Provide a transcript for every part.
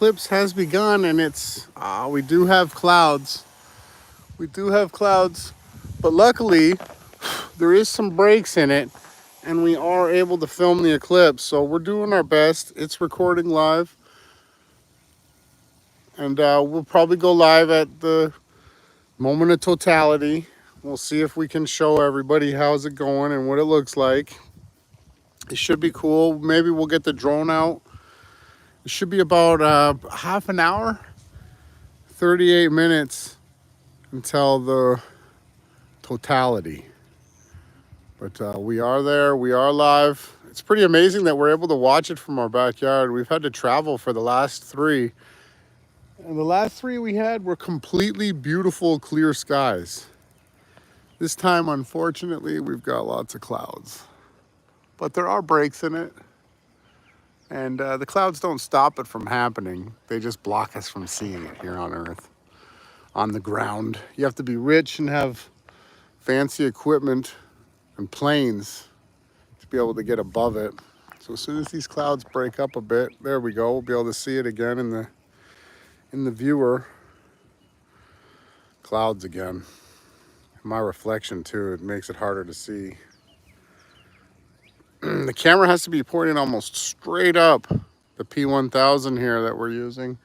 eclipse has begun, and it's we do have clouds. We do have clouds, but luckily there is some breaks in it, and we are able to film the eclipse. So we're doing our best. It's recording live, and we'll probably go live at the moment of totality. We'll see if we can show everybody how's it going and what it looks like. It should be cool. Maybe we'll get the drone out. It should be about half an hour, 38 minutes until the totality. But we are there, we are live. It's pretty amazing that we're able to watch it from our backyard. We've had to travel for the last three. And the last three we had were completely beautiful, clear skies. This time, unfortunately, we've got lots of clouds. But there are breaks in it. And the clouds don't stop it from happening. They just block us from seeing it here on Earth, on the ground. You have to be rich and have fancy equipment and planes to be able to get above it. So as soon as these clouds break up a bit, there we go. We'll be able to see it again in the viewer. Clouds again. My reflection too, it makes it harder to see. The camera has to be pointing almost straight up. The P1000 here that we're using.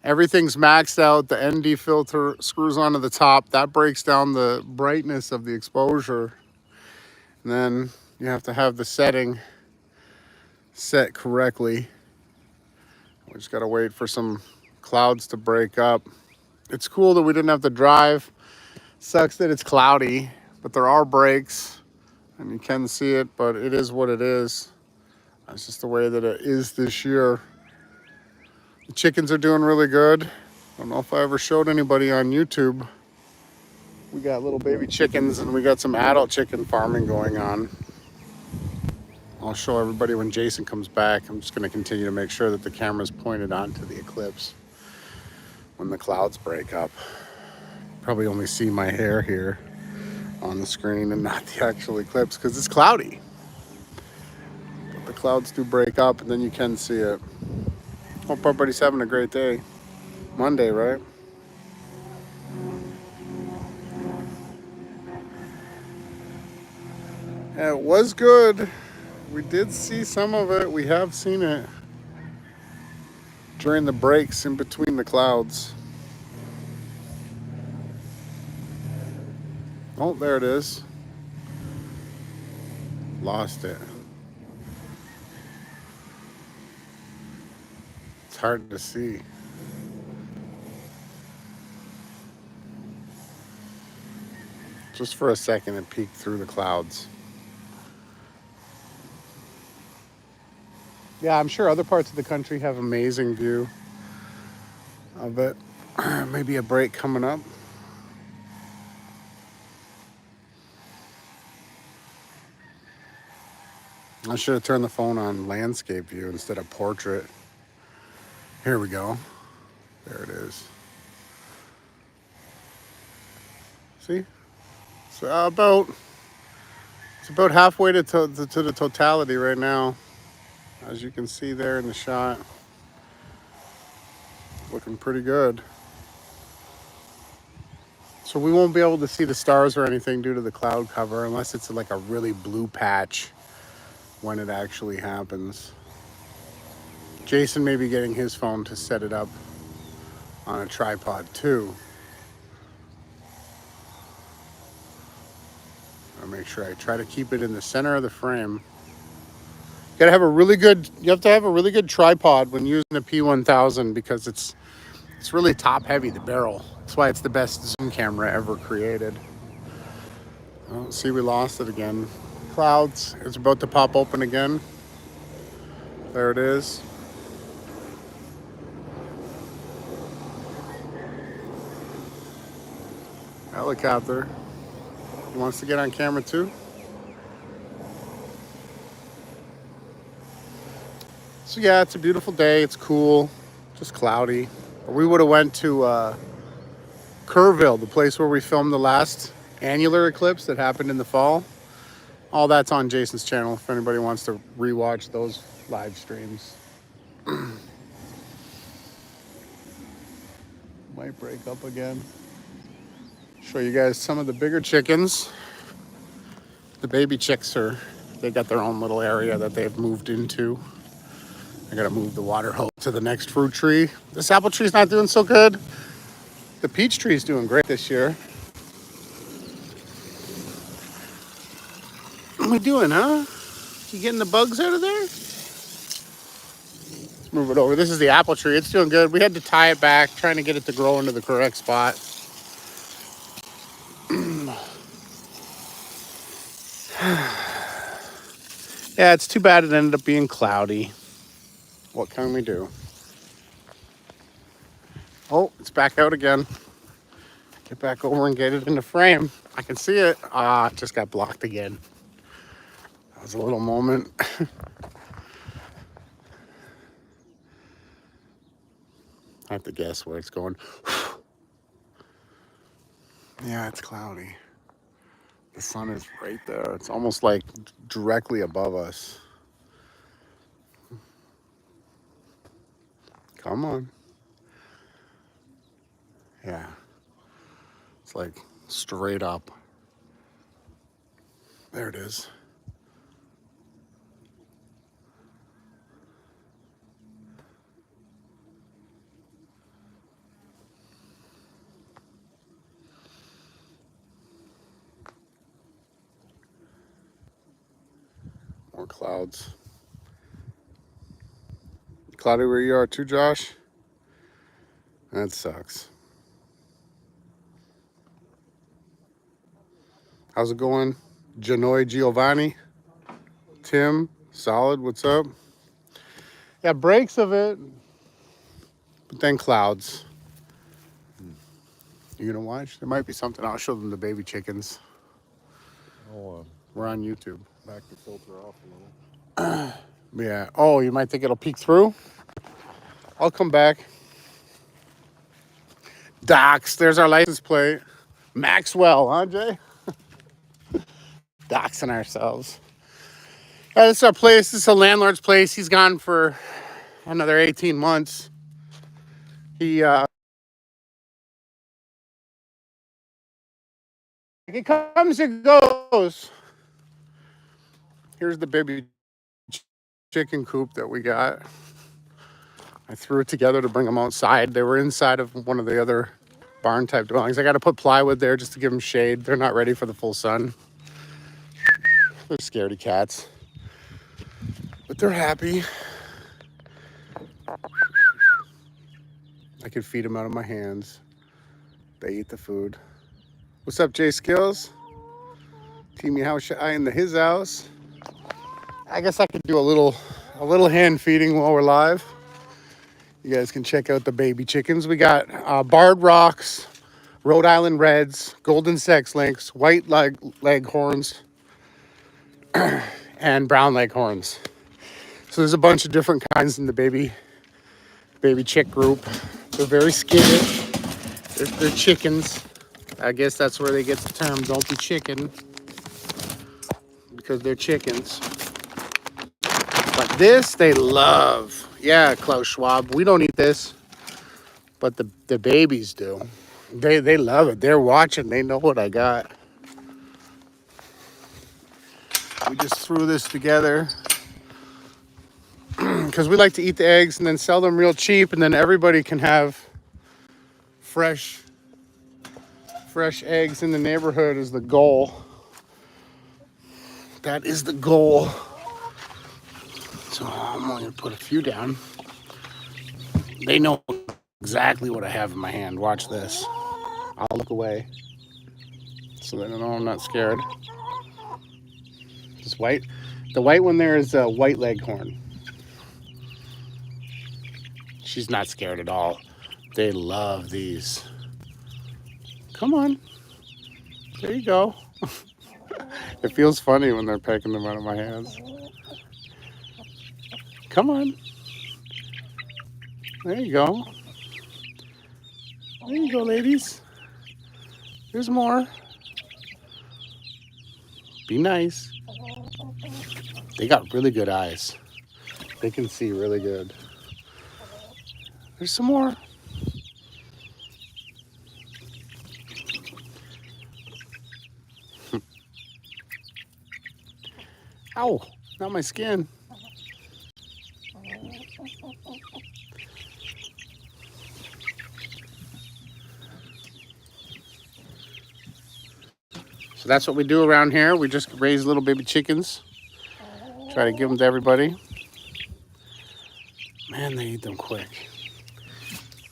Everything's maxed out. The ND filter screws onto the top. That breaks down the brightness of the exposure. And then you have to have the setting set correctly. We just gotta wait for some clouds to break up. It's cool that we didn't have to drive. Sucks that it's cloudy, but there are breaks. And you can see it, but it is what it is. That's just the way that it is this year. The chickens are doing really good. I don't know if I ever showed anybody on YouTube. We got little baby chickens and we got some adult chicken farming going on. I'll show everybody when Jason comes back. I'm just going to continue to make sure that the camera's pointed onto the eclipse when the clouds break up. Probably only see my hair here on the screen and not the actual eclipse because it's cloudy. But the clouds do break up and then you can see it. Hope everybody's having a great day. Monday, right? Yeah, it was good. We did see some of it. We have seen it during the breaks in between the clouds. Oh, there it is. Lost it. It's hard to see. Just for a second, it peeked through the clouds. Yeah, I'm sure other parts of the country have amazing view of it. Maybe a break coming up. I should have turned the phone on landscape view instead of portrait. Here we go. There it is. See? So it's about halfway to the totality right now. As you can see there in the shot. Looking pretty good. So we won't be able to see the stars or anything due to the cloud cover unless it's like a really blue patch when it actually happens. Jason may be getting his phone to set it up on a tripod too. I'll make sure I try to keep it in the center of the frame. You have to have a really good tripod when using the P1000 because it's really top heavy, the barrel. That's why it's the best zoom camera ever created. Oh, see, we lost it again. Clouds, it's about to pop open again. There it is. Helicopter. He wants to get on camera too. So yeah, it's a beautiful day. It's cool, just cloudy. We would have went to Kerrville, the place where we filmed the last annular eclipse that happened in the fall. All that's on Jason's channel if anybody wants to rewatch those live streams. Might break up again. Show you guys some of the bigger chickens. The baby chicks they got their own little area that they've moved into. I gotta move the water hose to the next fruit tree. This apple tree's not doing so good. The peach tree's doing great this year. What are we doing, huh? You getting the bugs out of there? Let's move it over. This is the apple tree. It's doing good. We had to tie it back, trying to get it to grow into the correct spot. Yeah, it's too bad it ended up being cloudy. What can we do? Oh, it's back out again. Get back over and get it in the frame. I can see it. Ah, it just got blocked again. That was a little moment. I have to guess where it's going. Yeah, it's cloudy. The sun is right there. It's almost like directly above us. Come on. Yeah. It's like straight up. There it is. More clouds. Cloudy where you are too, Josh? That sucks. How's it going? Genoy Giovanni? Tim? Solid, what's up? Yeah, breaks of it, but then clouds. You gonna watch? There might be something. I'll show them the baby chickens. We're on YouTube. Back the filter off a little. Yeah. Oh, you might think it'll peek through? I'll come back. Docs, there's our license plate. Maxwell, huh, Jay? Doxing ourselves. This is our place. This is a landlord's place. He's gone for another 18 months. He it comes and goes. Here's the baby chicken coop that we got. I threw it together to bring them outside. They were inside of one of the other barn type dwellings. I got to put plywood there just to give them shade. They're not ready for the full sun. They're scaredy cats, but they're happy. I can feed them out of my hands. They eat the food. What's up, Jay Skills? Team Yahawashai in his house. I guess I could do a little hand feeding while we're live. You guys can check out the baby chickens. We got barred rocks, Rhode Island Reds, golden sex links, white leghorns, and brown leghorns. So there's a bunch of different kinds in the baby chick group. They're very skittish. They're chickens. I guess that's where they get the term "don't be chicken," because they're chickens. But this they love. Yeah, Klaus Schwab. We don't eat this, but the babies do. They love it. They're watching. They know what I got. We just threw this together because we like to eat the eggs and then sell them real cheap, and then everybody can have fresh eggs in the neighborhood is the goal. That is the goal. So I'm going to put a few down. They know exactly what I have in my hand. Watch this. I'll look away so they don't know I'm not scared. This white. The white one there is a white leghorn. She's not scared at all. They love these. Come on. There you go. It feels funny when they're pecking them out of my hands. Come on. There you go. There you go, ladies. There's more. Be nice. They got really good eyes. They can see really good. There's some more. Ow, not my skin. So that's what we do around here. We just raise little baby chickens. Try to give them to everybody. Man, they eat them quick.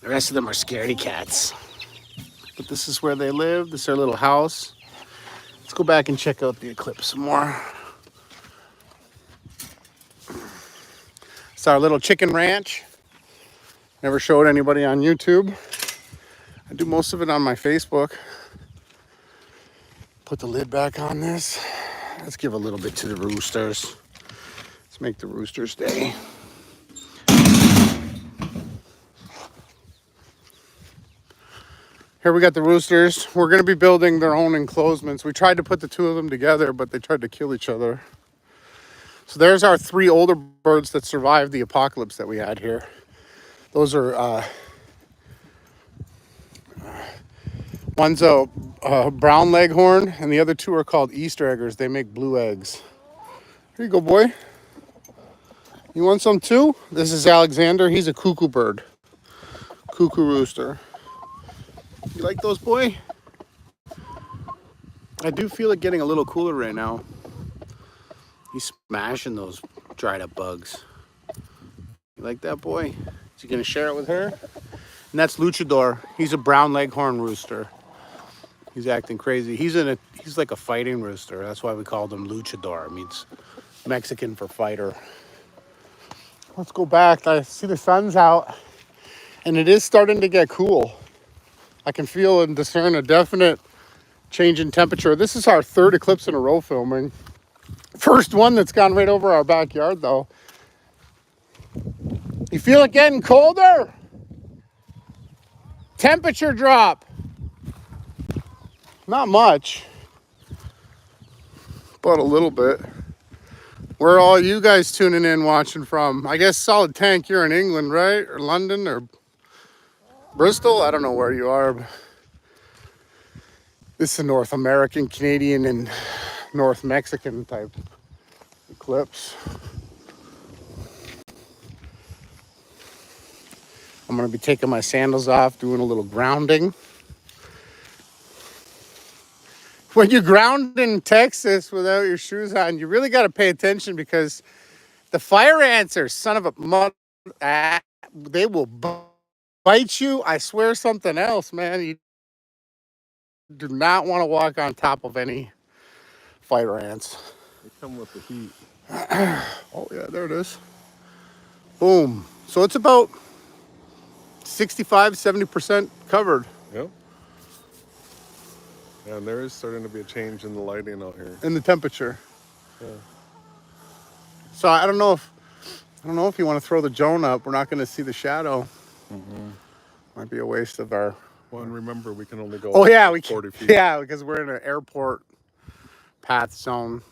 The rest of them are scaredy cats. But this is where they live. This is their little house. Let's go back and check out the eclipse some more. It's our little chicken ranch. Never showed anybody on YouTube. I do most of it on my Facebook. Put the lid back on this. Let's give a little bit to the roosters. Let's make the roosters day. Here we got the roosters. We're going to be building their own enclosements. We tried to put the two of them together, but they tried to kill each other. So there's our 3 older birds that survived the apocalypse that we had here. Those are, one's a brown leghorn, and the other 2 are called Easter eggers. They make blue eggs. Here you go, boy. You want some too? This is Alexander. He's a cuckoo bird. Cuckoo rooster. You like those, boy? I do feel it getting a little cooler right now. He's smashing those dried up bugs. You like that, boy? Is he gonna share it with her? And that's Luchador. He's a brown leghorn rooster. He's acting crazy. He's like a fighting rooster. That's why we called him Luchador. It means Mexican for fighter. Let's go back. I see the sun's out, and it is starting to get cool. I can feel and discern a definite change in temperature. This is our 3rd eclipse in a row filming. First one that's gone right over our backyard, though. You feel it getting colder? Temperature drop. Not much, but a little bit. Where are all you guys tuning in, watching from? I guess Solid Tank, you're in England, right? Or London, or Bristol? I don't know where you are. But this is a North American, Canadian, and North Mexican type eclipse. I'm going to be taking my sandals off, doing a little grounding. When you ground in Texas without your shoes on, you really got to pay attention, because the fire ants are son of a mother. They will bite you. I swear something else, man. You do not want to walk on top of any fire ants. They come with the heat. Oh, yeah, there it is. Boom. So it's about 65, 70% covered. Yep. Yeah, and there is starting to be a change in the lighting out here. In the temperature. Yeah. So I don't know if you want to throw the drone up. We're not going to see the shadow. Might be a waste of our... Well, and remember, we can only go 40 feet. Yeah, because we're in an airport path zone.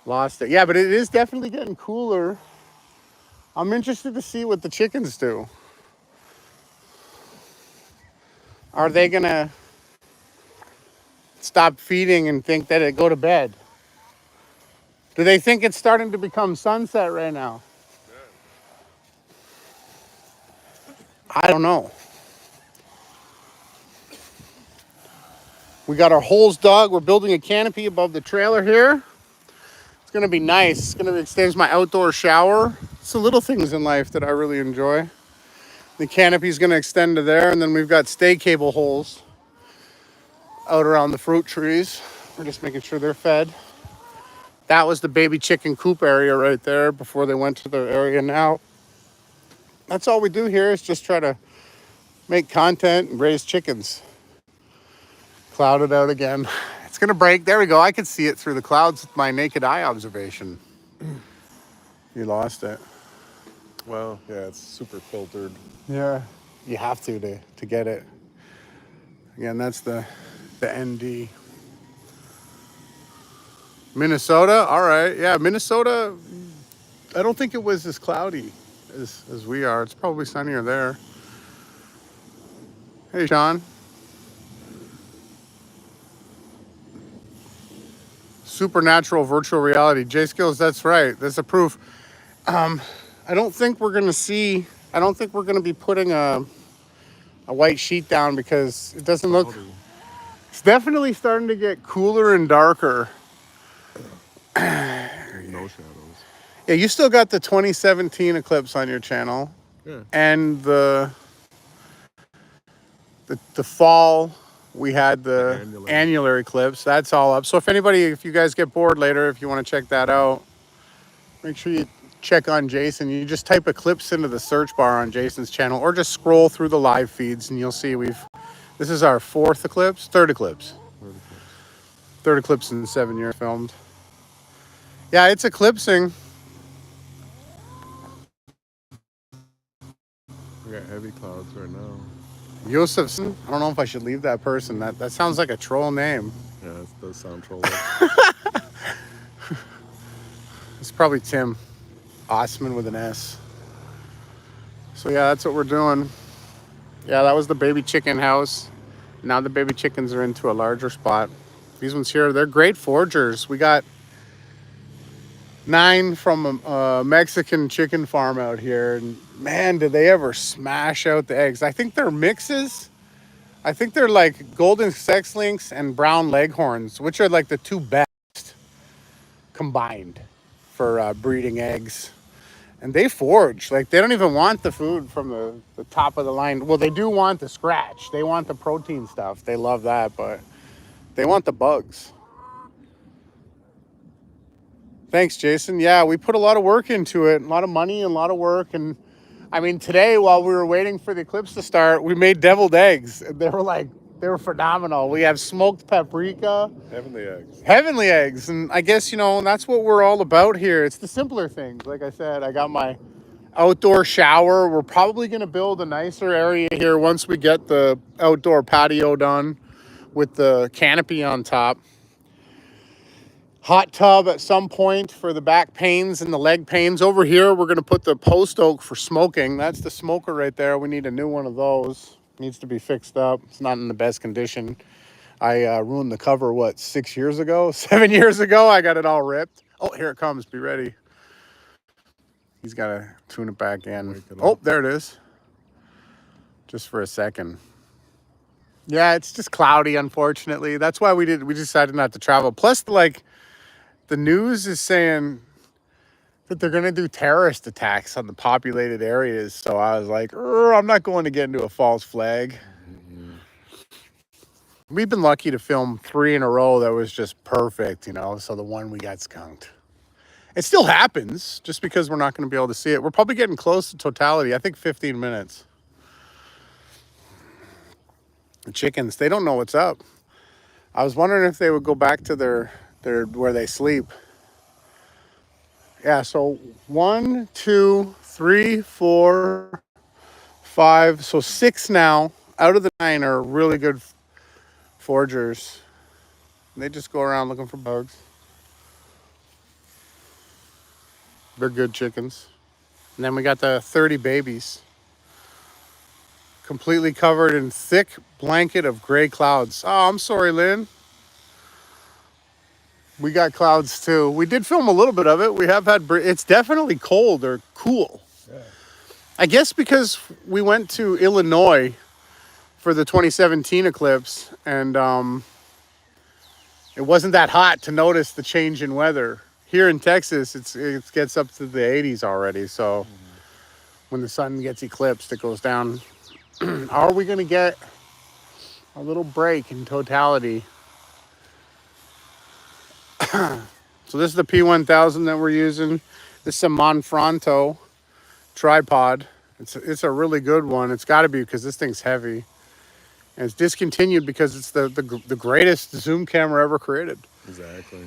Lost it. Yeah, but it is definitely getting cooler. I'm interested to see what the chickens do. Are they going to stop feeding and think that it go to bed? Do they think it's starting to become sunset right now? I don't know. We got our holes dug. We're building a canopy above the trailer here. It's going to be nice. It's going to extend my outdoor shower. It's the little things in life that I really enjoy. The canopy is going to extend to there, and then we've got stay cable holes out around the fruit trees. We're just making sure they're fed. That was the baby chicken coop area right there before they went to their area now. That's all we do here, is just try to make content and raise chickens. Clouded out again. It's gonna break. There we go. I can see it through the clouds with my naked eye observation. You lost it. Well, yeah, it's super filtered. Yeah, you have to get it. Again, that's the ND. Minnesota, all right. Yeah, Minnesota, I don't think it was as cloudy as we are. It's probably sunnier there. Hey, Sean. supernatural virtual reality. J Skills, that's right. That's a proof. I don't think we're gonna see. I don't think we're gonna be putting a white sheet down because it doesn't look. It's definitely starting to get cooler and darker. There's no shadows. Yeah, you still got the 2017 eclipse on your channel. Yeah. And the fall, we had the annular eclipse. That's all up. So if you guys get bored later, if you want to check that out, make sure you check on Jason. You just type eclipse into the search bar on Jason's channel, or just scroll through the live feeds and you'll see this is our third eclipse in 7 years filmed. Yeah, it's eclipsing. We got heavy clouds right now. Yosefson. I don't know if I should leave that person. That sounds like a troll name. Yeah, that does sound trolly. It's probably Tim Osman with an S. So yeah, that's what we're doing. Yeah, that was the baby chicken house. Now the baby chickens are into a larger spot. These ones here, they're great foragers. We got 9 from a Mexican chicken farm out here, and man, did they ever smash out the eggs. I think they're mixes. I think they're like golden sex links and brown leghorns, which are like the 2 best combined for breeding eggs. And they forage. Like, they don't even want the food from the top of the line. Well, they do want the scratch. They want the protein stuff. They love that, but they want the bugs. Thanks, Jason. Yeah, we put a lot of work into it, a lot of money and a lot of work. And I mean, today, while we were waiting for the eclipse to start, we made deviled eggs. They were phenomenal. We have smoked paprika. Heavenly eggs. And I guess, that's what we're all about here. It's the simpler things. Like I said, I got my outdoor shower. We're probably going to build a nicer area here once we get the outdoor patio done with the canopy on top. Hot tub at some point for the back pains and the leg pains. Over here, we're going to put the post oak for smoking. That's the smoker right there. We need a new one of those. It needs to be fixed up. It's not in the best condition. I ruined the cover, 6 years ago? 7 years ago, I got it all ripped. Oh, here it comes. Be ready. He's got to tune it back in. Oh, there it is. Just for a second. Yeah, it's just cloudy, unfortunately. That's why we decided not to travel. Plus, the news is saying that they're going to do terrorist attacks on the populated areas. So I was like, I'm not going to get into a false flag. We've been lucky to film 3 in a row that was just perfect, so the one we got skunked. It still happens, just because we're not going to be able to see it. We're probably getting close to totality. I think 15 minutes. The chickens, they don't know what's up. I was wondering if they would go back to their where they sleep. Yeah, so 1, 2, 3, 4, 5. So 6 now out of the 9 are really good foragers. They just go around looking for bugs. They're good chickens. And then we got the 30 babies. Completely covered in thick blanket of gray clouds. Oh, I'm sorry, Lynn. We got clouds too. We did film a little bit of it. We have had, it's definitely cold or cool. Yeah. I guess because we went to Illinois for the 2017 eclipse, and it wasn't that hot to notice the change in weather. Here in Texas, it gets up to the 80s already. So when the sun gets eclipsed, it goes down. Are we going to get a little break in totality? So this is the P1000 that we're using. This is a Manfrotto tripod. It's a really good one. It's got to be because this thing's heavy. And it's discontinued because it's the greatest zoom camera ever created. Exactly.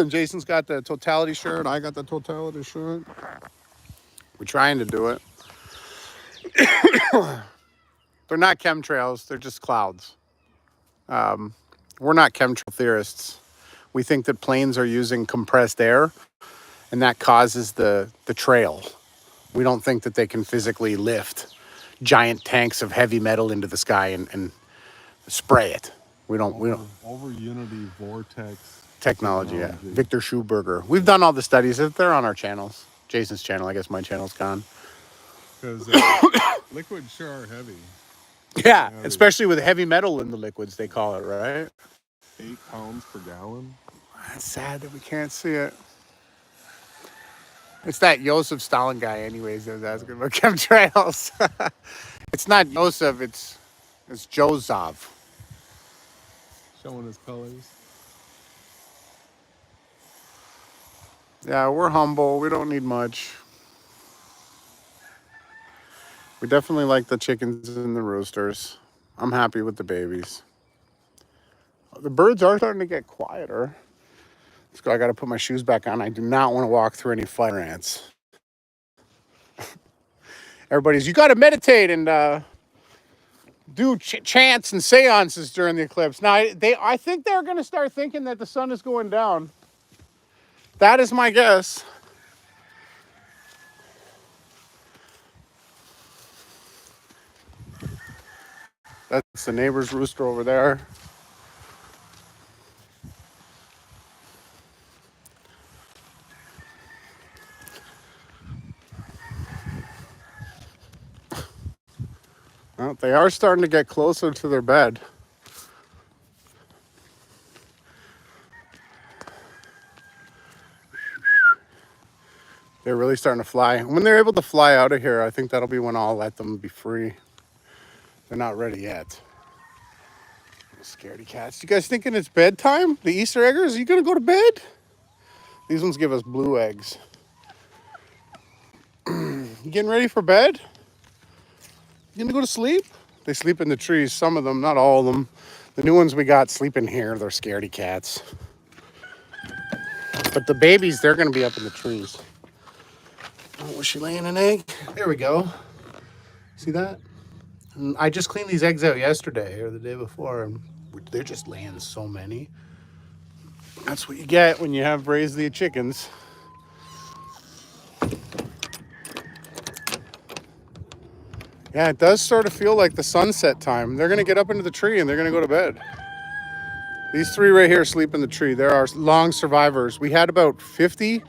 Jason's got the totality shirt. I got the totality shirt. We're trying to do it. They're not chemtrails. They're just clouds. We're not chemtrail theorists. We think that planes are using compressed air, and that causes the trail. We don't think that they can physically lift giant tanks of heavy metal into the sky and spray it. We don't. Over Unity Vortex Technology, yeah. Victor Schuberger. We've done all the studies. They're on our channels. Jason's channel. I guess my channel's gone. Because liquids sure are heavy. Yeah, especially with heavy metal in the liquids, they call it, right? 8 pounds per gallon. That's sad that we can't see it. It's that Joseph Stalin guy, anyways, that was asking about chemtrails. It's not Joseph, it's Joseph. Showing his colors. Yeah, we're humble. We don't need much. We definitely like the chickens and the roosters. I'm happy with the babies. The birds are starting to get quieter. So I got to put my shoes back on. I do not want to walk through any fire ants. Everybody's, you got to meditate and do chants and seances during the eclipse. Now, I think they're going to start thinking that the sun is going down. That is my guess. That's the neighbor's rooster over there. Well, they are starting to get closer to their bed. They're really starting to fly. When they're able to fly out of here, I think that'll be when I'll let them be free. They're not ready yet. Scaredy cats. You guys thinking it's bedtime? The Easter eggers? Are you going to go to bed? These ones give us blue eggs. You getting ready for bed? You going to go to sleep? They sleep in the trees. Some of them, not all of them. The new ones we got sleep in here. They're scaredy cats. But the babies, they're going to be up in the trees. Oh, was she laying an egg? There we go. See that? And I just cleaned these eggs out yesterday or the day before, and they're just laying so many. That's what you get when you have raised the chickens. Yeah, it does sort of feel like the sunset time. They're going to get up into the tree and they're going to go to bed. These three right here sleep in the tree. There are long survivors. We had about 50,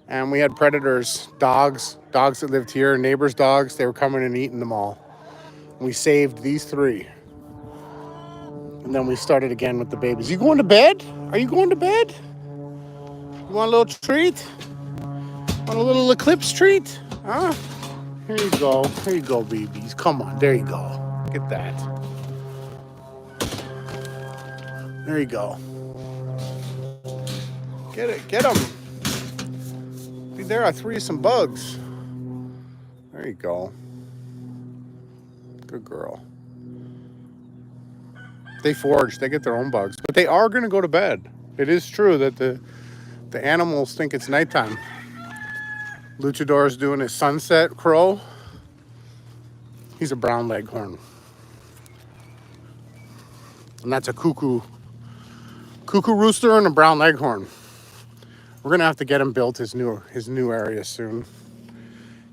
and we had predators, dogs that lived here, neighbors' dogs. They were coming and eating them all. We saved these three. And then we started again with the babies. You going to bed? Are you going to bed? You want a little treat? Want a little eclipse treat? Huh? Here you go. Here you go, babies. Come on. There you go. Look at that. There you go. Get it. Get them. See, there are some bugs. There you go. Good girl. They forage. They get their own bugs. But they are going to go to bed. It is true that the animals think it's nighttime. Luchador is doing his sunset crow. He's a brown leghorn. And that's a cuckoo rooster and a brown leghorn. We're going to have to get him built his new area soon.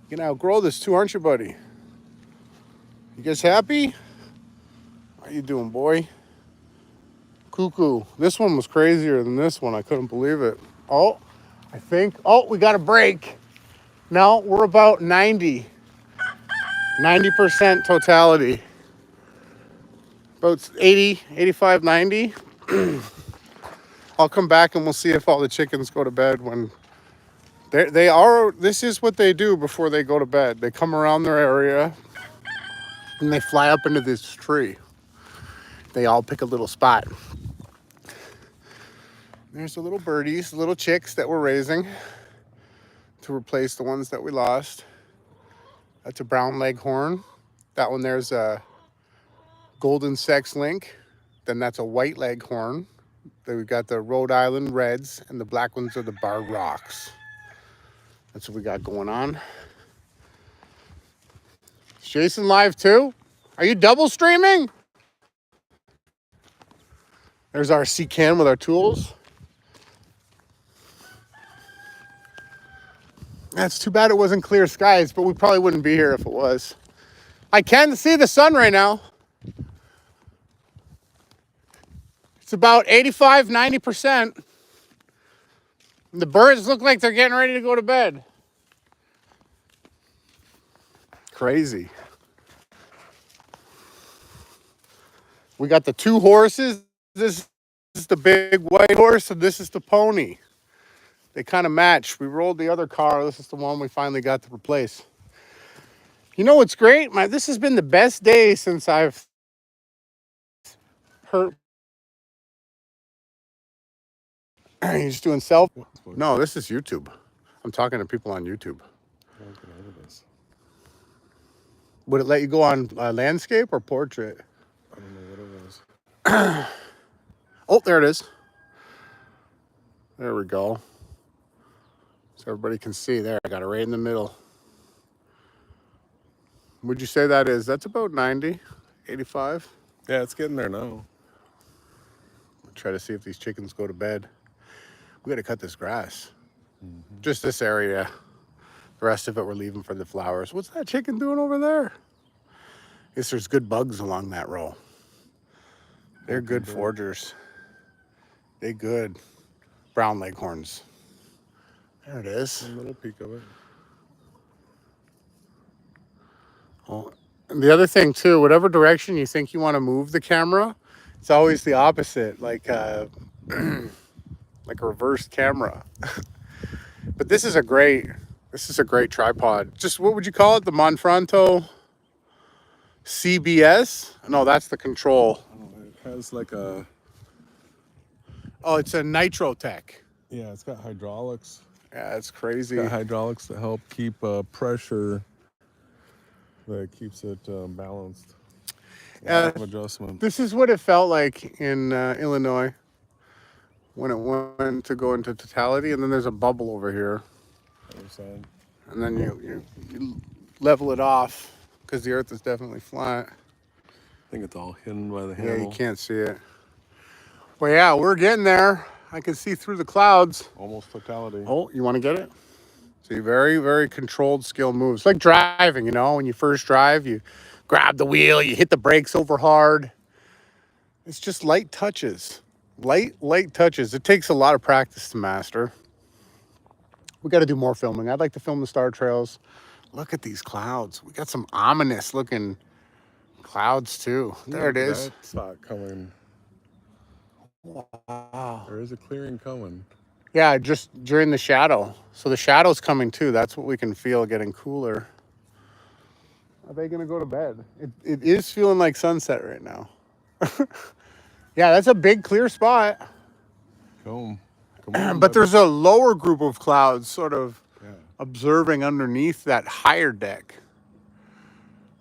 You're going to outgrow this too, aren't you, buddy? You guys happy? How you doing, boy? Cuckoo. This one was crazier than this one. I couldn't believe it. Oh, we got a break. No, we're about 90% totality. About 80, 85, 90. I'll come back and we'll see if all the chickens go to bed when they are. This is what they do before they go to bed. They come around their area and they fly up into this tree. They all pick a little spot. There's the little birdies, the little chicks that we're raising to replace the ones that we lost. That's a brown leghorn. That one there's a golden sex link. Then that's a white leghorn. Then we've got the Rhode Island Reds, and the black ones are the Barred Rocks. That's what we got going on. Is Jason live too? Are you double streaming? There's our C-can with our tools. That's too bad it wasn't clear skies, but we probably wouldn't be here if it was. I can see the sun right now. It's about 85, 90%. The birds look like they're getting ready to go to bed. Crazy. We got the two horses. This is the big white horse, and this is the pony. They kind of match. We rolled the other car. This is the one we finally got to replace. You know what's great? This has been the best day since I've heard. You're just doing self? No, this is YouTube. I'm talking to people on YouTube. Would it let you go on landscape or portrait? I don't know what it was. Oh, there it is. There we go. So everybody can see there. I got it right in the middle. Would you say that is? That's about 90, 85. Yeah, it's getting there now. I'll try to see if these chickens go to bed. We got to cut this grass. Just this area. The rest of it we're leaving for the flowers. What's that chicken doing over there? Guess there's good bugs along that row. They're good foragers. They good. Brown leghorns. There it is. A little peek of it. Oh, and the other thing too, whatever direction you think you want to move the camera, it's always the opposite, like like a reversed camera. But this is a great tripod. Just what would you call it? The Monfranto CBS? No, that's the control. Oh, it has like a. Oh, it's a Nitrotech. Yeah, it's got hydraulics. Yeah, it's crazy. It's got hydraulics to help keep pressure. That keeps it balanced. Of adjustment. This is what it felt like in Illinois when it went to go into totality, and then there's a bubble over here. And then you level it off because the earth is definitely flat. I think it's all hidden by the handle. Yeah, you can't see it. Well, yeah, we're getting there. I can see through the clouds. Almost totality. Oh, you want to get it? See, very, very controlled skill moves. Like driving, you know, when you first drive, you grab the wheel, you hit the brakes over hard. It's just light touches. Light touches. It takes a lot of practice to master. We got to do more filming. I'd like to film the star trails. Look at these clouds. We got some ominous looking clouds too. There it is. That's not coming. Wow. There is a clearing coming. Yeah, just during the shadow. So the shadow's coming too. That's what we can feel getting cooler. Are they going to go to bed? It is feeling like sunset right now. Yeah, that's a big clear spot. Come on, but there's a lower group of clouds sort of yeah. observing underneath that higher deck.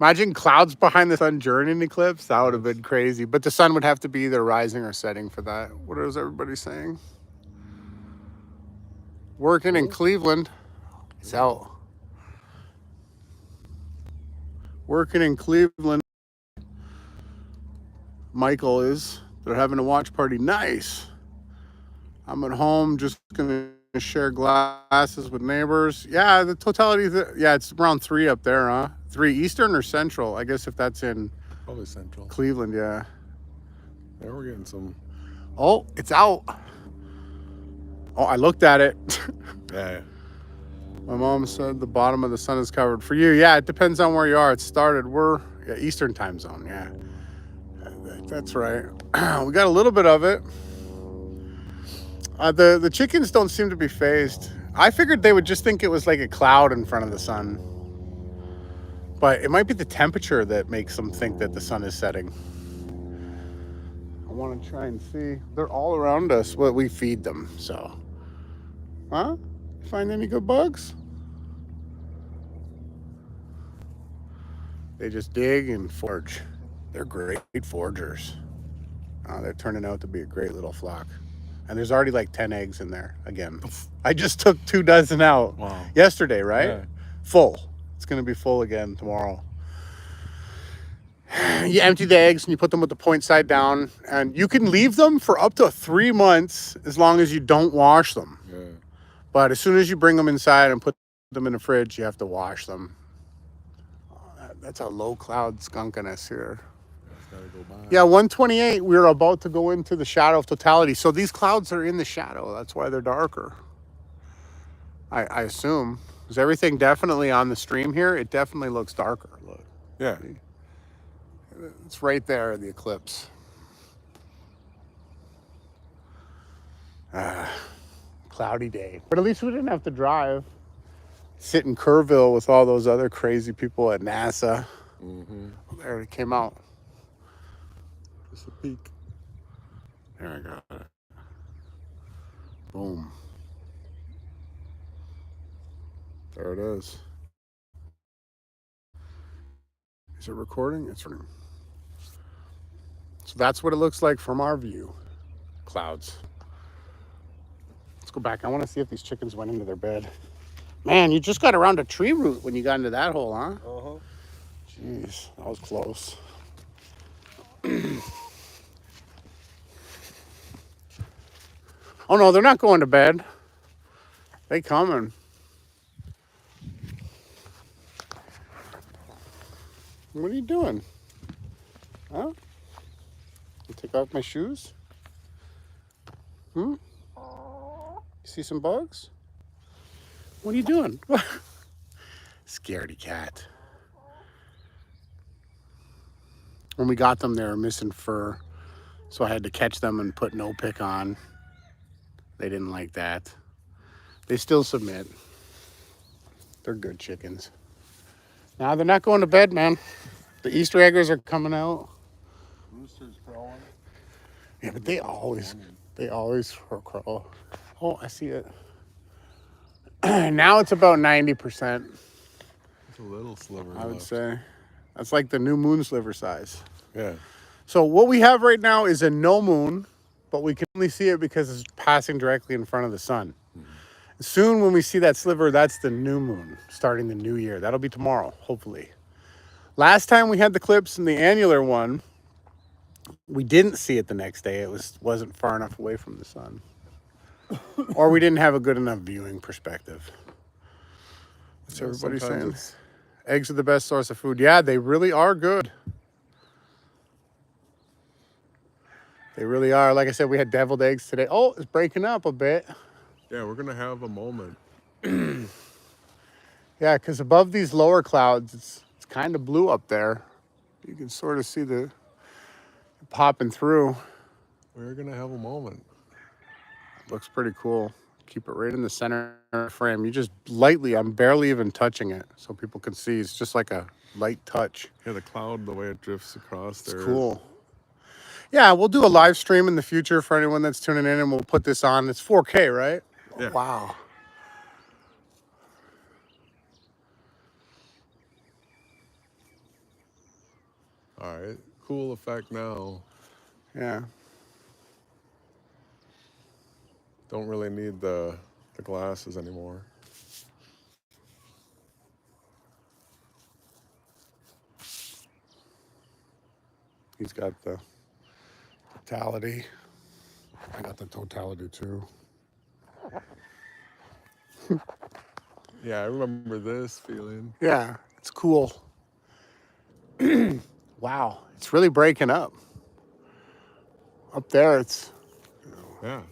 Imagine clouds behind the sun during an eclipse. That would have been crazy. But the sun would have to be either rising or setting for that. What is everybody saying? Working in Cleveland. It's out. Working in Cleveland. Michael is. They're having a watch party. Nice. I'm at home, just going to share glasses with neighbors. Yeah, the totality, yeah, it's around 3 up there, huh? 3 Eastern or Central? I guess if that's in probably Central. Cleveland, yeah. Yeah, we're getting some. Oh, it's out. Oh, I looked at it. Yeah. My mom said the bottom of the sun is covered. For you, yeah, it depends on where you are. It started, we're Eastern time zone, yeah. That's right. We got a little bit of it. The chickens don't seem to be phased. I figured they would just think it was like a cloud in front of the sun. But it might be the temperature that makes them think that the sun is setting. I want to try and see. They're all around us. Well, we feed them, so. Huh? You find any good bugs? They just dig and forage. They're great foragers. They're turning out to be a great little flock. And there's already like 10 eggs in there again. I just took 2 dozen out yesterday, right? Yeah. Full. It's going to be full again tomorrow. You empty the eggs and you put them with the point side down. And you can leave them for up to 3 months as long as you don't wash them. Yeah. But as soon as you bring them inside and put them in the fridge, you have to wash them. Oh, that's a low cloud skunkiness here. It's got gotta go by. Yeah, 128, we're about to go into the shadow of totality. So these clouds are in the shadow. That's why they're darker. I assume. Is everything definitely on the stream here? It definitely looks darker. Look. Yeah. It's right there, the eclipse. Cloudy day. But at least we didn't have to drive. Sit in Kerrville with all those other crazy people at NASA. Mm-hmm. There it came out. Just a peek. There I got it. Boom. There it is. Is it recording? It's recording. So that's what it looks like from our view. Clouds. Let's go back. I want to see if these chickens went into their bed. Man, you just got around a tree root when you got into that hole, huh? Uh-huh. Jeez, that was close. Oh no, they're not going to bed. They coming. What are you doing? Huh? You take off my shoes? You see some bugs? What are you doing? Scaredy cat. When we got them, they were missing fur. So I had to catch them and put no pick on. They didn't like that. They still submit. They're good chickens. Now they're not going to bed, man. The Easter eggers are coming out. Roosters crawling. Yeah, but they always crawl. Oh, I see it. Now it's about 90%. It's a little sliver I would left. say. That's like the new moon sliver size. Yeah. So what we have right now is a no moon, but we can only see it because it's passing directly in front of the sun. Soon when we see that sliver, that's the new moon, starting the new year. That'll be tomorrow, hopefully. Last time we had the eclipse in the annular one, we didn't see it the next day. It wasn't far enough away from the sun. Or we didn't have a good enough viewing perspective. What's everybody saying? Eggs are the best source of food. Yeah, they really are good. They really are. Like I said, we had deviled eggs today. Oh, it's breaking up a bit. Yeah, we're gonna have a moment. Yeah, because above these lower clouds, it's kind of blue up there. You can sort of see the popping through. We're gonna have a moment. Looks pretty cool. Keep it right in the center frame. You just lightly, I'm barely even touching it so people can see. It's just like a light touch. Yeah, the cloud, the way it drifts across there. It's cool. Yeah, we'll do a live stream in the future for anyone that's tuning in, and we'll put this on. It's 4K, right? Yeah. Wow. All right. Cool effect now. Yeah. Don't really need the glasses anymore. He's got the totality. I got the totality too. Yeah, I remember this feeling. Yeah, it's cool. Wow, it's really breaking up. Up there, it's Yeah.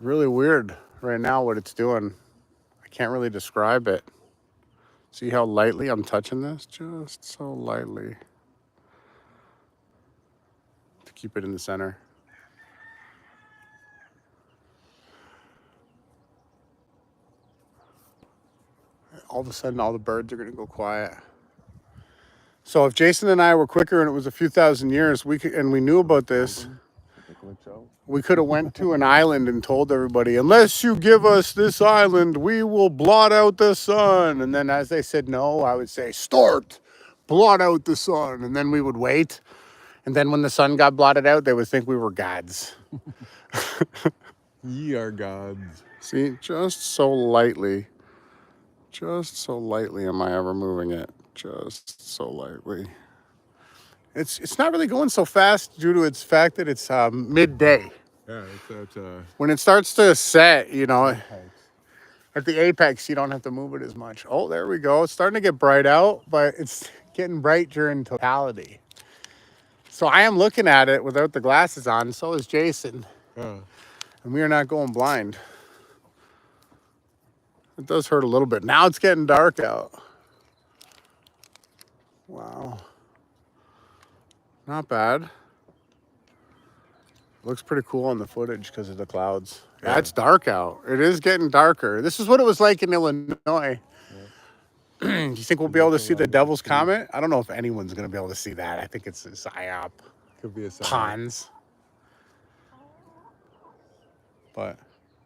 really weird right now what it's doing. I can't really describe it. See how lightly I'm touching this? Just so lightly. To keep it in the center. All of a sudden, all the birds are going to go quiet. So if Jason and I were quicker and it was a few thousand years, we knew about this, we could have went to an island and told everybody, unless you give us this island, we will blot out the sun. And then as they said no, I would say, start, blot out the sun. And then we would wait. And then when the sun got blotted out, they would think we were gods. Ye are gods. See, just so lightly am I ever moving it. Just so lightly. It's not really going so fast due to its fact that it's midday. Yeah, it's at When it starts to set, you know, at the apex, you don't have to move it as much. Oh, there we go. It's starting to get bright out, but it's getting bright during totality. So I am looking at it without the glasses on. So is Jason. Yeah. And we are not going blind. It does hurt a little bit. Now it's getting dark out. Wow. Not bad. Looks pretty cool on the footage because of the clouds. Yeah, it's dark out. It is getting darker. This is what it was like in Illinois. Do you think we'll be able to see the Devil's Comet? I don't know if anyone's going to be able to see that. I think it's a psyop. Could be a psyop. Ponds. But,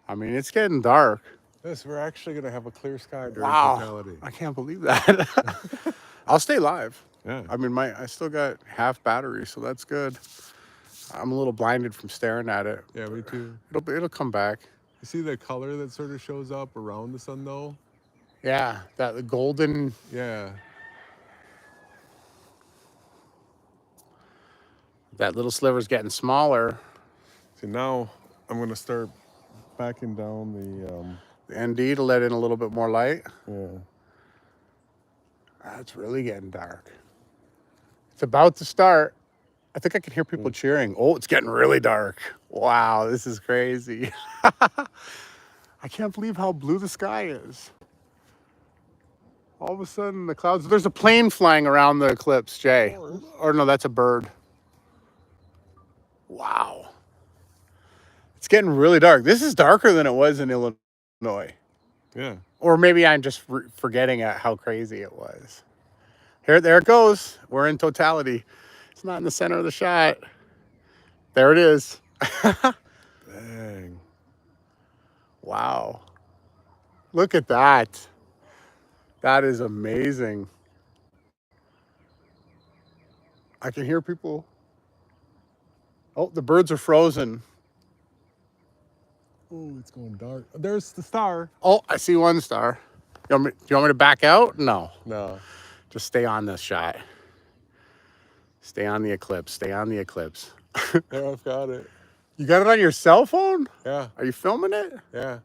I mean, it's getting dark. Yes, we're actually going to have a clear sky during Wow. totality. I can't believe that. I'll stay live. Yeah. I mean, I still got half battery, so that's good. I'm a little blinded from staring at it. Yeah, me too. It'll come back. You see the color that sort of shows up around the sun, though? Yeah, that golden. Yeah. That little sliver's getting smaller. See, now I'm going to start backing down The ND to let in a little bit more light. yeah. It's really getting dark. It's about to start. I think I can hear people cheering. Oh, it's getting really dark. Wow, this is crazy. I can't believe how blue the sky is. All of a sudden, the clouds. There's a plane flying around the eclipse, Jay. Or no, that's a bird. Wow. It's getting really dark. This is darker than it was in Illinois. Yeah. Or maybe I'm just forgetting how crazy it was. There it goes. We're in totality. It's not in the center of the shot. There it is. Dang. Wow. Look at that. That is amazing. I can hear people. Oh, the birds are frozen. Oh, it's going dark. There's the star. Oh, I see one star. Do you want me to back out? No. No. Just stay on this shot. Stay on the eclipse. Stay on the eclipse. There, I've got it. You got it on your cell phone? Yeah. Are you filming it? Yeah.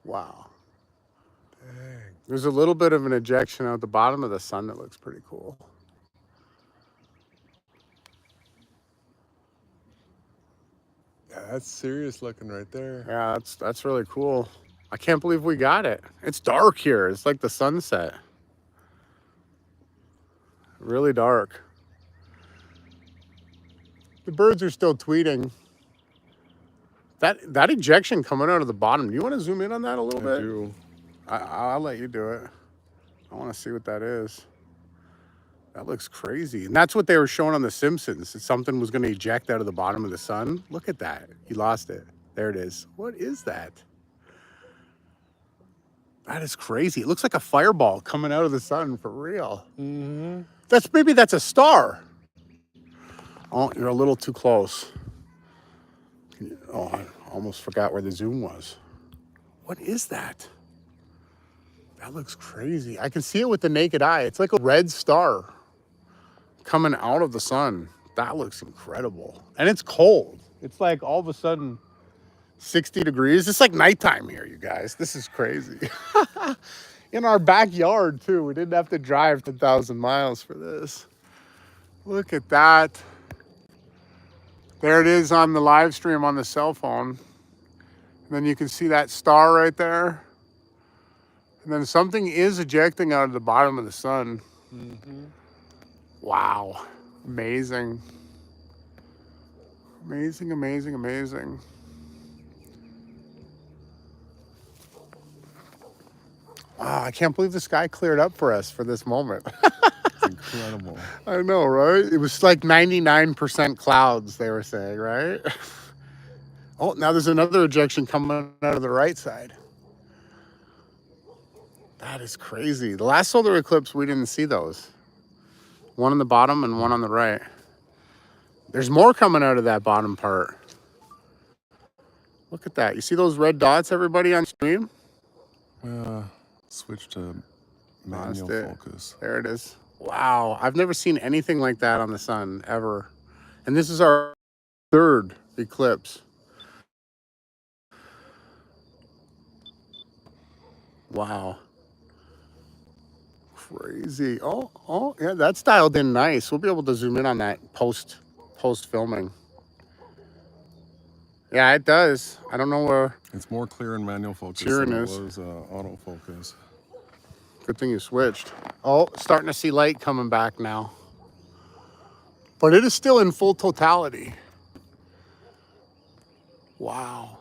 Wow. Dang. There's a little bit of an ejection at the bottom of the sun that looks pretty cool. Yeah, that's serious looking right there. Yeah, that's really cool. I can't believe we got it. It's dark here. It's like the sunset. Really dark. The birds are still tweeting. That ejection coming out of the bottom. Do you want to zoom in on that a little bit? I do. I'll let you do it. I want to see what that is. That looks crazy. And that's what they were showing on The Simpsons. That something was going to eject out of the bottom of the sun. Look at that. He lost it. There it is. What is that? That is crazy. It looks like a fireball coming out of the sun for real. Mm-hmm. Maybe that's a star. Oh, you're a little too close. Oh, I almost forgot where the zoom was. What is that? That looks crazy. I can see it with the naked eye. It's like a red star coming out of the sun. That looks incredible. And it's cold. It's like all of a sudden 60 degrees. It's like nighttime here, you guys. This is crazy. In our backyard, too. We didn't have to drive 10,000 miles for this. Look at that. There it is on the live stream on the cell phone. And then you can see that star right there. And then something is ejecting out of the bottom of the sun. Mm-hmm. Wow. Amazing. Amazing, amazing, amazing. Wow, I can't believe the sky cleared up for us for this moment. It's incredible. I know, right? It was like 99% clouds, they were saying, right? Oh, now there's another ejection coming out of the right side. That is crazy. The last solar eclipse, we didn't see those. One on the bottom and one on the right. There's more coming out of that bottom part. Look at that. You see those red dots, everybody on stream? Switch to manual focus. There it is. Wow. I've never seen anything like that on the sun, ever. And this is our third eclipse. Wow. crazy. Oh, yeah, that's dialed in nice. We'll be able to zoom in on that post filming. Yeah, it does. I don't know where It's more clear in manual focus cheering than it is. was autofocus. Good thing you switched. Oh, starting to see light coming back now. But it is still in full totality. Wow.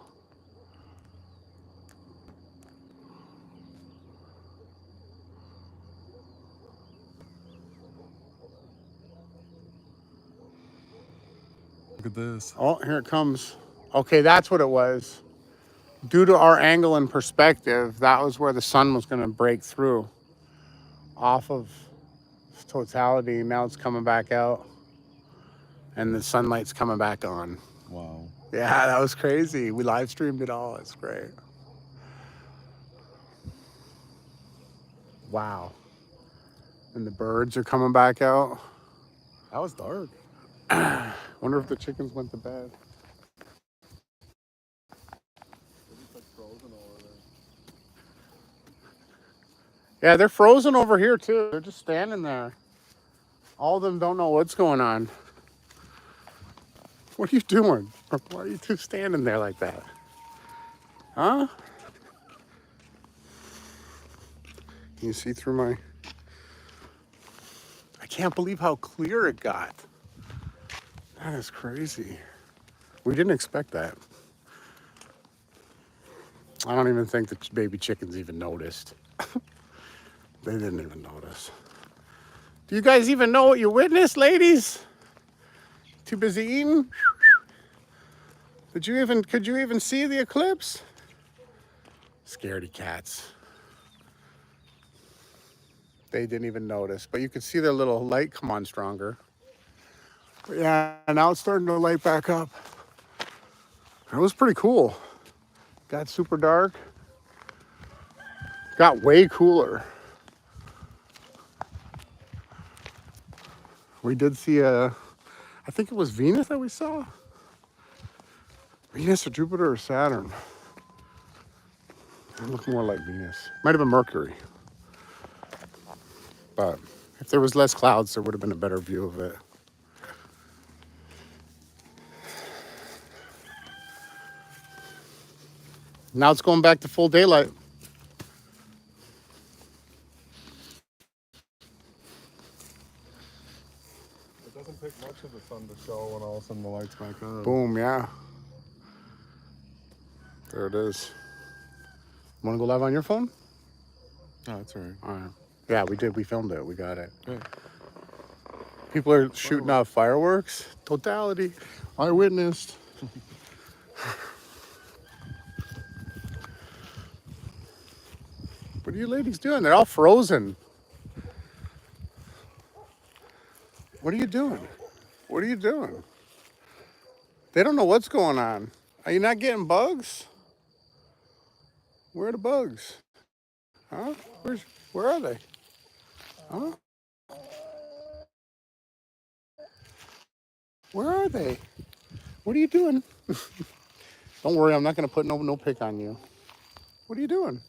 Look at this. Oh, here it comes. Okay, that's what it was. Due to our angle and perspective, that was where the sun was going to break through off of totality. Now it's coming back out and the sunlight's coming back on. Wow. Yeah, that was crazy. We live streamed it all. It's great. Wow. And the birds are coming back out. That was dark. Wonder if the chickens went to bed. Yeah, they're frozen over here too. They're just standing there. All of them don't know what's going on. What are you doing? Why are you two standing there like that? Huh? Can you see through my... I can't believe how clear it got. That is crazy. We didn't expect that. I don't even think the baby chickens even noticed. They didn't even notice. Do you guys even know what you witnessed, ladies? Too busy eating? Could you even see the eclipse? Scaredy cats. They didn't even notice, but you could see their little light come on stronger. But yeah, now it's starting to light back up. It was pretty cool. Got super dark. Got way cooler. We did see I think it was Venus that we saw. Venus or Jupiter or Saturn. It looked more like Venus. Might have been Mercury. But if there was less clouds, there would have been a better view of it. Now it's going back to full daylight. It doesn't take much of the sun to show when all of a sudden the light's back on. Boom, yeah. There it is. Want to go live on your phone? Oh, that's all right. All right. Yeah, we did. We filmed it. We got it. Yeah. People are shooting off fireworks. Totality. I witnessed. What are you ladies doing? They're all frozen. What are you doing? What are you doing? They don't know what's going on. Are you not getting bugs? Where are the bugs? Huh? Where are they? Huh? Where are they? What are you doing? Don't worry, I'm not gonna put no pick on you. What are you doing?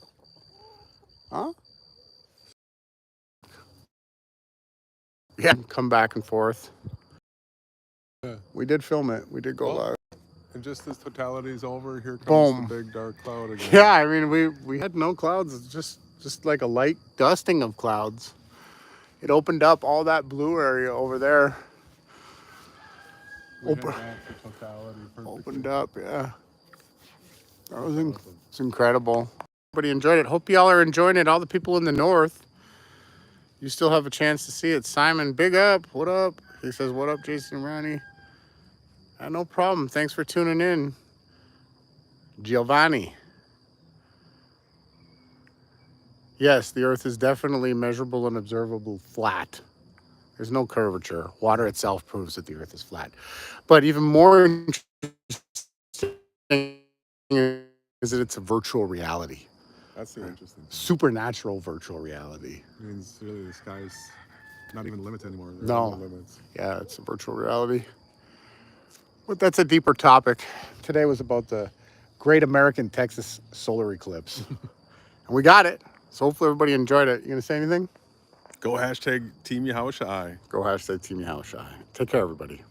Huh? Yeah, come back and forth. Yeah. We did film it. We did go live. And just as totality is over, here comes Boom. the big dark cloud again. Yeah, I mean, we had no clouds. It's just like a light dusting of clouds. It opened up all that blue area over there. Opened up, yeah. That was it's incredible. Everybody enjoyed it. Hope y'all are enjoying it. All the people in the north, you still have a chance to see it. Simon, big up. What up? He says, what up, Jason and Ronnie? No problem. Thanks for tuning in. Giovanni. Yes, the Earth is definitely measurable and observable flat. There's no curvature. Water itself proves that the Earth is flat. But even more interesting is that it's a virtual reality. That's the interesting thing. Supernatural virtual reality. It means really the sky's not even limited anymore. There No. are no limits. Yeah, it's a virtual reality. But that's a deeper topic. Today was about the Great American Texas Solar Eclipse. And we got it. So hopefully everybody enjoyed it. You gonna say anything? Go hashtag Team Yahawashai. Go hashtag Team Yahawashai. Take care, everybody.